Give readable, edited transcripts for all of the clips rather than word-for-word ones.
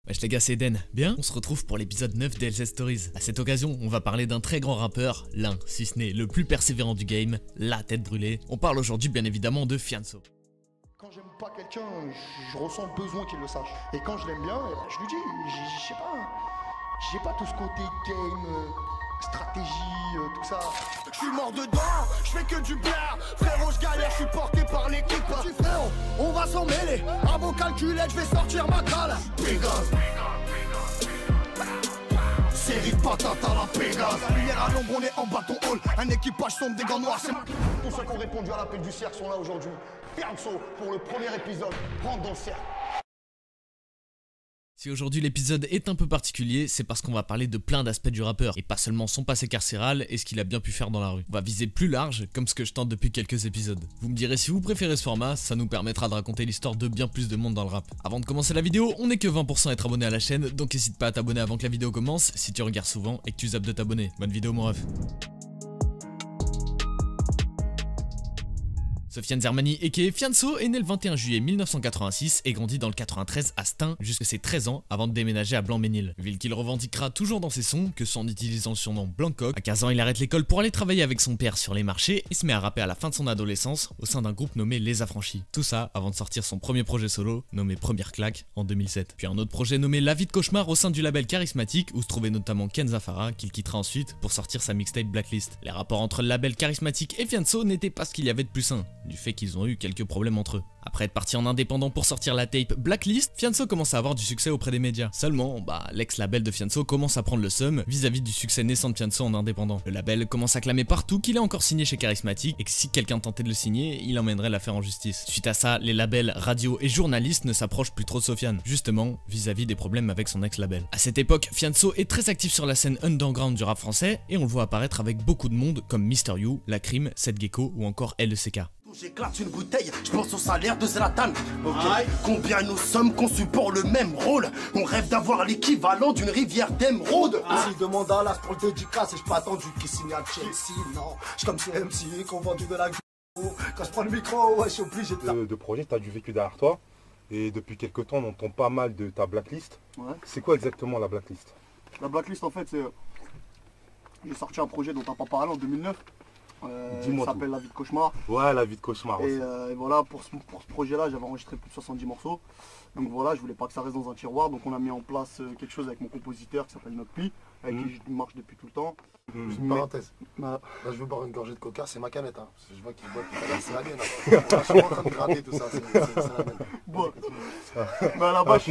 Wesh les gars, c'est Eden. Bien, on se retrouve pour l'épisode 9 d'LZ Stories. A cette occasion, on va parler d'un très grand rappeur, l'un, si ce n'est le plus persévérant du game, la tête brûlée. On parle aujourd'hui bien évidemment de Fianso. Quand j'aime pas quelqu'un, je ressens le besoin qu'il le sache. Et quand je l'aime bien, je lui dis, je sais pas, j'ai pas tout ce côté game, stratégie, tout ça. Je suis mort dedans, je fais que du blaire. Frérot, je galère, je suis porté par l'équipe. Petit frérot, on va s'en mêler. À vos calculettes, je vais sortir ma cale. Pégase. Série de patates à la Pégase. Lumière à l'ombre, on est en bâton hall. Un équipage sombre, des gants noirs, c'est ma... Tous ceux qui ont répondu à l'appel du cercle sont là aujourd'hui. Fianso, pour le premier épisode, rentre dans le cercle. Si aujourd'hui l'épisode est un peu particulier, c'est parce qu'on va parler de plein d'aspects du rappeur, et pas seulement son passé carcéral et ce qu'il a bien pu faire dans la rue. On va viser plus large, comme ce que je tente depuis quelques épisodes. Vous me direz si vous préférez ce format, ça nous permettra de raconter l'histoire de bien plus de monde dans le rap. Avant de commencer la vidéo, on n'est que 20% à être abonné à la chaîne, donc n'hésite pas à t'abonner avant que la vidéo commence, si tu regardes souvent et que tu zappes de t'abonner. Bonne vidéo mon ref. Sofiane Zermani aka Fianso est né le 21 juillet 1986 et grandit dans le 93 à Stein jusqu'à ses 13 ans avant de déménager à Blanc-Ménil, ville qu'il revendiquera toujours dans ses sons, que ce en utilisant le surnom Blancoc. À 15 ans, il arrête l'école pour aller travailler avec son père sur les marchés et se met à rapper à la fin de son adolescence au sein d'un groupe nommé Les Affranchis. Tout ça avant de sortir son premier projet solo nommé Première Claque en 2007. Puis un autre projet nommé La Vie de Cauchemar au sein du label Charismatique où se trouvait notamment Ken Zafara qu'il quittera ensuite pour sortir sa mixtape Blacklist. Les rapports entre le label Charismatique et Fianso n'étaient pas ce qu'il y avait de plus sain, du fait qu'ils ont eu quelques problèmes entre eux. Après être parti en indépendant pour sortir la tape Blacklist, Fianso commence à avoir du succès auprès des médias. Seulement, l'ex-label de Fianso commence à prendre le seum vis-à-vis du succès naissant de Fianso en indépendant. Le label commence à clamer partout qu'il est encore signé chez Charismatique et que si quelqu'un tentait de le signer, il emmènerait l'affaire en justice. Suite à ça, les labels, radio et journalistes ne s'approchent plus trop de Sofiane, justement vis-à-vis des problèmes avec son ex-label. À cette époque, Fianso est très actif sur la scène underground du rap français et on le voit apparaître avec beaucoup de monde comme Mr. You, La Crime, Seth Gecko ou encore LCK. J'éclate une bouteille, je pense au salaire de Zlatan. Combien nous sommes conçus pour le même rôle. On rêve d'avoir l'équivalent d'une rivière d'émeraude. S'il demande à l'as pour le dédicace et je pas attendu qu'il signale Chelsea. Non, je suis comme ces MC qui ont vendu de la gueule. Quand je prends le micro, ouais, je suis obligé de projet, tu as du vécu derrière toi. Et depuis quelques temps, on entend pas mal de ta blacklist. Ouais. C'est quoi exactement la blacklist? La blacklist, en fait, c'est... J'ai sorti un projet dont t'as pas parlé en 2009. Dis-moi ça s'appelle La Vie de Cauchemar. Ouais, La Vie de Cauchemar aussi. Et voilà, pour ce projet-là, j'avais enregistré plus de 70 morceaux. Donc voilà, je voulais pas que ça reste dans un tiroir. Donc on a mis en place quelque chose avec mon compositeur qui s'appelle Nocpli, avec qui je marche depuis tout le temps. Une parenthèse. Là, je veux boire une gorgée de coca, c'est ma canette. Hein. Je vois qu'il boit tout à l'heure, c'est la mienne. Hein. Je suis en train de gratter tout ça, c'est la mienne. Bon. Mais à la base,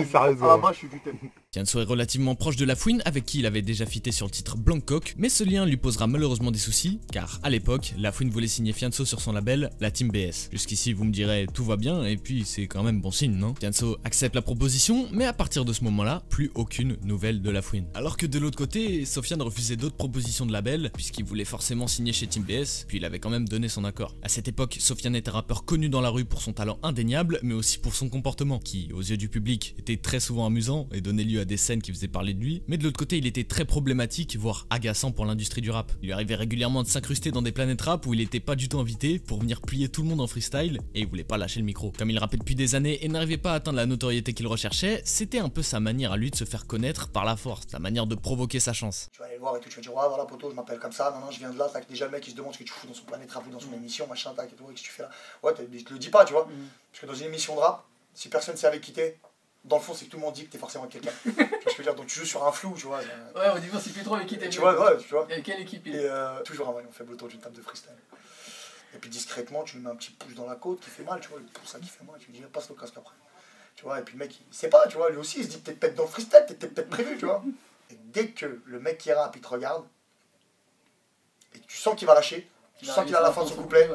je suis du thème. Fianso est relativement proche de La Fouine avec qui il avait déjà fité sur le titre Blancoc, mais ce lien lui posera malheureusement des soucis, car à l'époque, La Fouine voulait signer Fianso sur son label, la Team BS. Jusqu'ici, vous me direz, tout va bien, et puis c'est quand même bon signe, non? Fianso accepte la proposition, mais à partir de ce moment-là, plus aucune nouvelle de La Fouine. Alors que de l'autre côté, Sofiane refusait d'autres propositions de label, puisqu'il voulait forcément signer chez Team BS, puis il avait quand même donné son accord. À cette époque, Sofiane était un rappeur connu dans la rue pour son talent indéniable, mais aussi pour son comportement, qui, aux yeux du public, était très souvent amusant et donnait lieu à des scènes qui faisaient parler de lui, mais de l'autre côté, il était très problématique, voire agaçant pour l'industrie du rap. Il lui arrivait régulièrement de s'incruster dans des planètes rap où il était pas du tout invité pour venir plier tout le monde en freestyle, et il voulait pas lâcher le micro. Comme il rappait depuis des années et n'arrivait pas à atteindre la notoriété qu'il recherchait, c'était un peu sa manière à lui de se faire connaître par la force, sa manière de provoquer sa chance. Tu vas aller le voir et tout, tu vas dire ouais voilà poto, je m'appelle comme ça, non je viens de là, tac, déjà le mec il se demande ce que tu fous dans son planète rap ou dans son émission, machin, tac et tout, qu'est-ce que tu fais là. Ouais, je te le dis pas, tu vois, parce que dans une émission de rap, si personne sait avec qui t'es, dans le fond c'est que tout le monde dit que t'es forcément avec quelqu'un. Tu vois ce que je veux dire, donc tu joues sur un flou, tu vois. Ouais, au niveau c'est plus trop avec qui t'es. Tu vois, ouais, tu vois. Et quelle équipe il est. est Et toujours un maillon faible autour d'une table de freestyle. Et puis discrètement tu lui mets un petit pouce dans la côte qui fait mal, tu vois, le pouce ça qui fait mal, tu lui dis passe le casque après. Tu vois, et puis le mec il sait pas, tu vois, lui aussi il se dit peut-être peut-être dans le freestyle, t'étais peut-être prévu, tu vois. Et dès que le mec qui rappe il te regarde, et tu sens qu'il va lâcher, tu sens qu'il est à la fin de son couplet,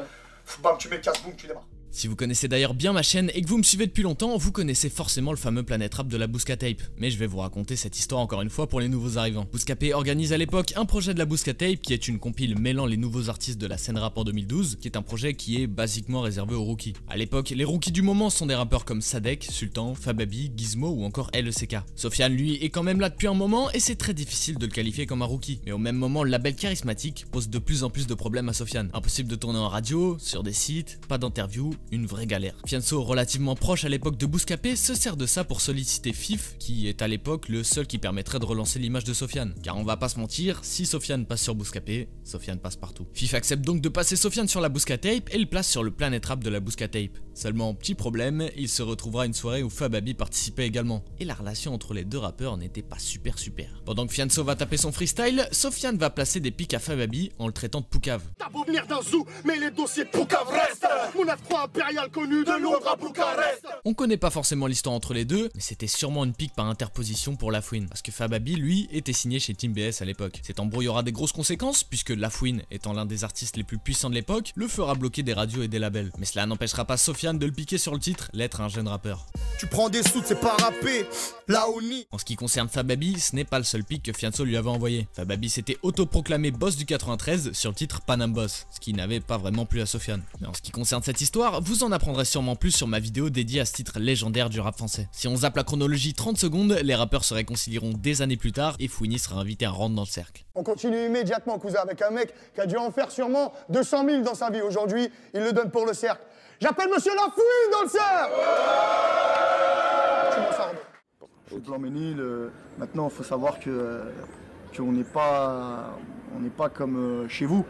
bam, tu mets le casque, boum, tu démarres. Si vous connaissez d'ailleurs bien ma chaîne et que vous me suivez depuis longtemps, vous connaissez forcément le fameux Planète Rap de la Bousca Tape. Mais je vais vous raconter cette histoire encore une fois pour les nouveaux arrivants. Bouscapé organise à l'époque un projet de la Bousca Tape qui est une compile mêlant les nouveaux artistes de la scène rap en 2012, qui est un projet qui est basiquement réservé aux rookies. À l'époque, les rookies du moment sont des rappeurs comme Sadek, Sultan, Fababi, Gizmo ou encore LCK. Sofiane lui est quand même là depuis un moment et c'est très difficile de le qualifier comme un rookie. Mais au même moment, le label Charismatique pose de plus en plus de problèmes à Sofiane. Impossible de tourner en radio, sur des sites, pas d'interview, une vraie galère. Fianso, relativement proche à l'époque de Bouscapé, se sert de ça pour solliciter Fif, qui est à l'époque le seul qui permettrait de relancer l'image de Sofiane. Car on va pas se mentir, si Sofiane passe sur Bouscapé, Sofiane passe partout. Fif accepte donc de passer Sofiane sur la Bouscatape et le place sur le Planet Rap de la Bouscatape. Seulement, petit problème, il se retrouvera une soirée où Fababi participait également. Et la relation entre les deux rappeurs n'était pas super. Pendant que Fianso va taper son freestyle, Sofiane va placer des pics à Fababi en le traitant de poucave. T'as beau venir d'un zoo, mais les dossiers de poucave restent. Mon F3 impérial connu de Londres à Bucarest. On connaît pas forcément l'histoire entre les deux, mais c'était sûrement une pique par interposition pour Lafouine, parce que Fababi, lui, était signé chez Team BS à l'époque. Cet embrouille aura des grosses conséquences, puisque Lafouine, étant l'un des artistes les plus puissants de l'époque, le fera bloquer des radios et des labels. Mais cela n'empêchera pas Sofiane de le piquer sur le titre, l'être un jeune rappeur. Tu prends des sous, c'est pas rappé, là on y. En ce qui concerne Fababi, ce n'est pas le seul pic que Fianso lui avait envoyé. Fababi s'était autoproclamé boss du 93 sur le titre Panam Boss, ce qui n'avait pas vraiment plu à Sofiane. Mais en ce qui concerne cette histoire, vous en apprendrez sûrement plus sur ma vidéo dédiée à ce titre légendaire du rap français. Si on zappe la chronologie 30 secondes, les rappeurs se réconcilieront des années plus tard et Fouini sera invité à rentrer dans le cercle. On continue immédiatement, cousin, avec un mec qui a dû en faire sûrement 200 000 dans sa vie. Aujourd'hui, il le donne pour le cercle. J'appelle monsieur Lafouine dans le cercle. Je suis de Blanc-Ménil. Maintenant, il faut savoir qu'on n'est pas comme chez vous.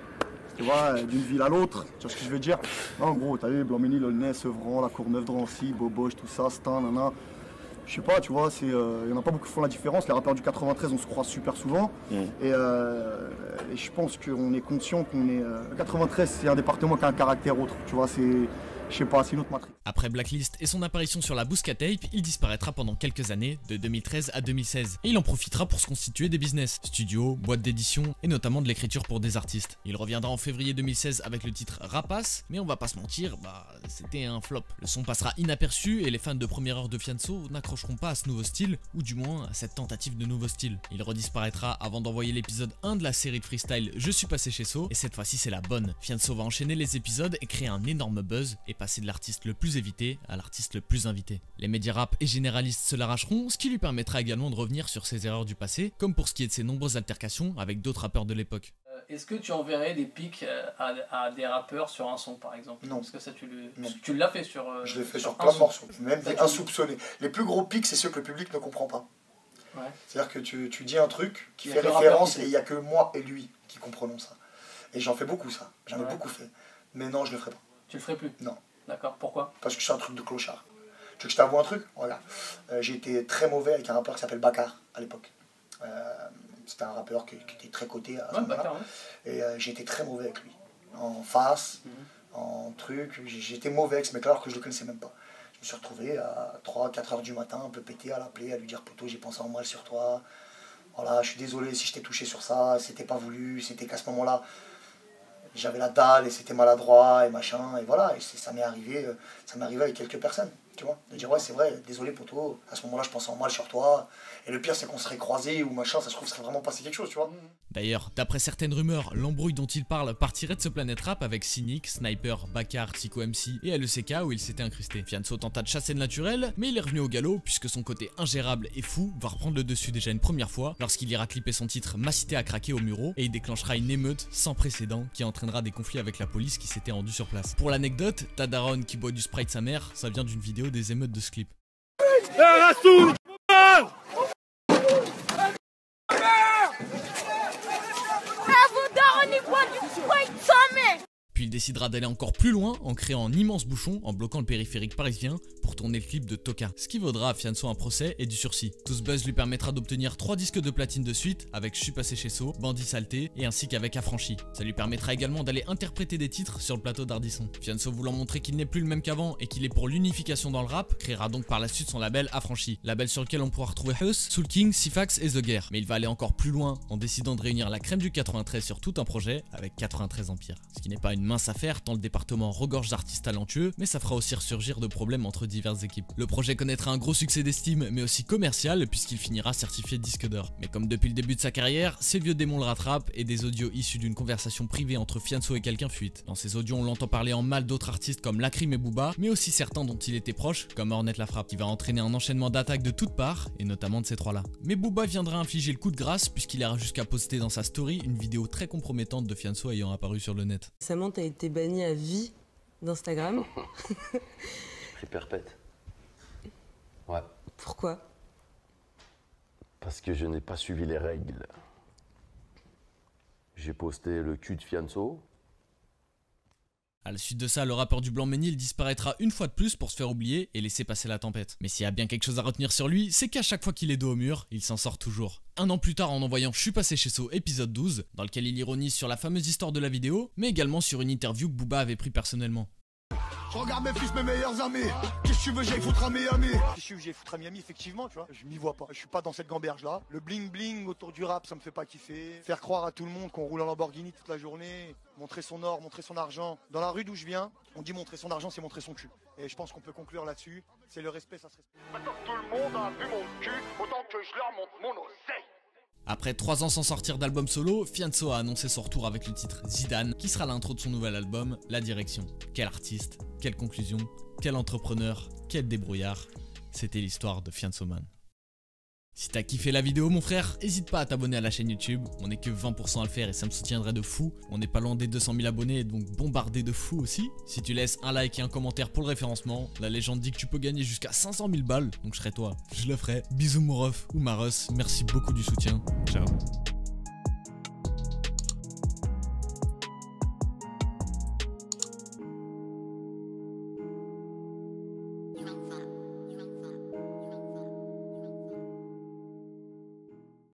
Tu vois, d'une ville à l'autre, tu vois ce que je veux dire? En gros, t'as vu, Blanc-Ménil, Aulnay, Sevran, La Courneuve, Drancy, Boboche, tout ça, Stein, nana. Je sais pas, tu vois, il y en a pas beaucoup qui font la différence. Les rappeurs du 93, on se croise super souvent. Et je pense qu'on est conscient qu'on est... Le 93, c'est un département qui a un caractère autre. Tu vois, je sais pas, c'est une autre matrice. Après Blacklist et son apparition sur la Bouscatape, il disparaîtra pendant quelques années, de 2013 à 2016. Et il en profitera pour se constituer des business, studios, boîtes d'édition et notamment de l'écriture pour des artistes. Il reviendra en février 2016 avec le titre Rapace, mais on va pas se mentir, c'était un flop. Le son passera inaperçu et les fans de première heure de Fianso n'accrocheront pas à ce nouveau style, ou du moins à cette tentative de nouveau style. Il redisparaîtra avant d'envoyer l'épisode 1 de la série de freestyle Je suis passé chez So, et cette fois-ci c'est la bonne. Fianso va enchaîner les épisodes et créer un énorme buzz, et passer de l'artiste le plus évité à l'artiste le plus invité. Les médias rap et généralistes se l'arracheront, ce qui lui permettra également de revenir sur ses erreurs du passé, comme pour ce qui est de ses nombreuses altercations avec d'autres rappeurs de l'époque. Est-ce que tu enverrais des pics à des rappeurs sur un son par exemple? Non. Parce que ça tu l'as fait sur... Je l'ai fait sur plein de morceaux, même des insoupçonnés. Les plus gros pics, c'est ceux que le public ne comprend pas. Ouais. C'est-à-dire que tu dis un truc qui fait référence et il n'y a que moi et lui qui comprenons ça. Et j'en fais beaucoup ça, j'en ai beaucoup fait. Mais non, je le ferai pas. Tu le ferais plus? Non. D'accord, pourquoi? Parce que c'est un truc de clochard. Tu veux que je t'avoue un truc? Voilà. J'ai été très mauvais avec un rappeur qui s'appelle Bakar à l'époque. C'était un rappeur qui était très coté à ce moment-là. Et j'ai été très mauvais avec lui. En face, en truc. J'étais mauvais avec ce mec-là alors que je le connaissais même pas. Je me suis retrouvé à 3-4 heures du matin, un peu pété, à l'appeler, à lui dire poto, j'ai pensé en mal sur toi. Voilà, je suis désolé si je t'ai touché sur ça, c'était pas voulu, c'était qu'à ce moment-là. J'avais la dalle et c'était maladroit et machin, et voilà, et ça m'est arrivé avec quelques personnes, tu vois, de dire ouais c'est vrai, désolé poto, à ce moment-là je pensais en mal sur toi, et le pire c'est qu'on serait croisés ou machin, ça se trouve serait vraiment passé quelque chose, tu vois. D'ailleurs, d'après certaines rumeurs, l'embrouille dont il parle partirait de ce Planet Rap avec Cynic, Sniper, Bakar, Psycho MC et LECK où il s'était incrusté. Fianso tenta de chasser le naturel, mais il est revenu au galop puisque son côté ingérable et fou va reprendre le dessus déjà une première fois lorsqu'il ira clipper son titre Ma cité a craqué au Muro et il déclenchera une émeute sans précédent qui entraînera des conflits avec la police qui s'était rendue sur place. Pour l'anecdote, Tadaron qui boit du Sprite sa mère, ça vient d'une vidéo des émeutes de ce clip. Puis il décidera d'aller encore plus loin en créant un immense bouchon en bloquant le périphérique parisien pour tourner le clip de Toka, ce qui vaudra à Fianso un procès et du sursis. Tout ce buzz lui permettra d'obtenir 3 disques de platine de suite avec Je suis passé chez So, Bandit Saleté et ainsi qu'avec Affranchi. Ça lui permettra également d'aller interpréter des titres sur le plateau d'Ardisson. Fianso voulant montrer qu'il n'est plus le même qu'avant et qu'il est pour l'unification dans le rap, créera donc par la suite son label Affranchi, label sur lequel on pourra retrouver Huss, Soul King, Sifax et The Guerre. Mais il va aller encore plus loin en décidant de réunir la crème du 93 sur tout un projet avec 93 Empire. Ce qui n'est pas une mince affaire tant le département regorge d'artistes talentueux, mais ça fera aussi ressurgir de problèmes entre diverses équipes. Le projet connaîtra un gros succès d'estime mais aussi commercial puisqu'il finira certifié disque d'or. Mais comme depuis le début de sa carrière, ses vieux démons le rattrapent et des audios issus d'une conversation privée entre Fianso et quelqu'un fuitent. Dans ces audios on l'entend parler en mal d'autres artistes comme Lacrim et Booba, mais aussi certains dont il était proche comme Ornette La Frappe, qui va entraîner un enchaînement d'attaques de toutes parts et notamment de ces trois-là. Mais Booba viendra infliger le coup de grâce puisqu'il ira jusqu'à poster dans sa story une vidéo très compromettante de Fianso ayant apparu sur le net. Récemment, t'as été banni à vie d'Instagram. J'ai pris perpète. Ouais. Pourquoi? Parce que je n'ai pas suivi les règles. J'ai posté le cul de Fianso. À la suite de ça, le rappeur du Blanc-Ménil disparaîtra une fois de plus pour se faire oublier et laisser passer la tempête. Mais s'il y a bien quelque chose à retenir sur lui, c'est qu'à chaque fois qu'il est dos au mur, il s'en sort toujours. Un an plus tard, en envoyant Je suis passé chez So épisode 12, dans lequel il ironise sur la fameuse histoire de la vidéo, mais également sur une interview que Booba avait pris personnellement. Je regarde mes fils, mes meilleurs amis. Qu'est-ce que tu veux, j'aille foutre à Miami? Qu'est-ce que j'aille foutre à Miami, effectivement, tu vois? Je m'y vois pas. Je suis pas dans cette gamberge là. Le bling bling autour du rap, ça me fait pas kiffer. Faire croire à tout le monde qu'on roule en Lamborghini toute la journée. Montrer son or, montrer son argent. Dans la rue d'où je viens, on dit montrer son argent, c'est montrer son cul. Et je pense qu'on peut conclure là-dessus. C'est le respect, ça se respecte. Maintenant que tout le monde a vu mon cul, autant que je leur montre mon oseille. Après 3 ans sans sortir d'album solo, Fianso a annoncé son retour avec le titre Zidane, qui sera l'intro de son nouvel album, La Direction. Quel artiste, quelle conclusion, quel entrepreneur, quel débrouillard. C'était l'histoire de Fianso Man. Si t'as kiffé la vidéo mon frère, n'hésite pas à t'abonner à la chaîne YouTube, on est que 20% à le faire et ça me soutiendrait de fou. On n'est pas loin des 200 000 abonnés donc bombardé de fou aussi. Si tu laisses un like et un commentaire pour le référencement, la légende dit que tu peux gagner jusqu'à 500 000 balles, donc je serai toi, je le ferai. Bisous mon ref ou ma russ, merci beaucoup du soutien, ciao.